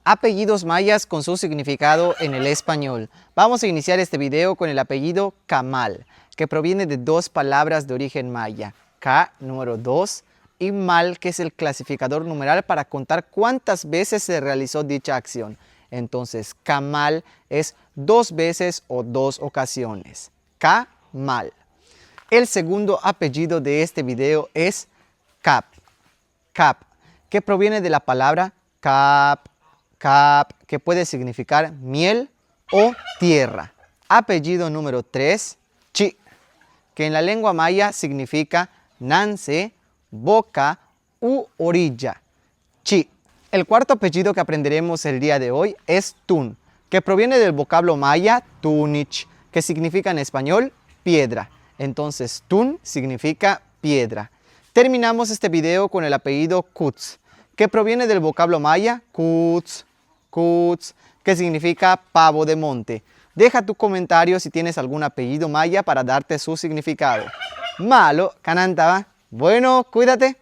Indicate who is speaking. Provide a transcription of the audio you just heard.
Speaker 1: Apellidos mayas con su significado en el español. Vamos a iniciar este video con el apellido Camal, que proviene de dos palabras de origen maya. Ca, número 2, y mal, que es el clasificador numeral para contar cuántas veces se realizó dicha acción. Entonces, Camal es 2 veces o 2 ocasiones. Camal. El segundo apellido de este video es Cap. Cap, que proviene de la palabra cap, que puede significar miel o tierra. Apellido número 3, Chi, que en la lengua maya significa nance, boca u orilla. Chi. El cuarto apellido que aprenderemos el día de hoy es Tun, que proviene del vocablo maya tunich, que significa en español piedra. Entonces Tun significa piedra. Terminamos este video con el apellido Kutz, que proviene del vocablo maya Kutz, que significa pavo de monte. Deja tu comentario si tienes algún apellido maya para darte su significado. Malo, canantaba. Bueno, cuídate.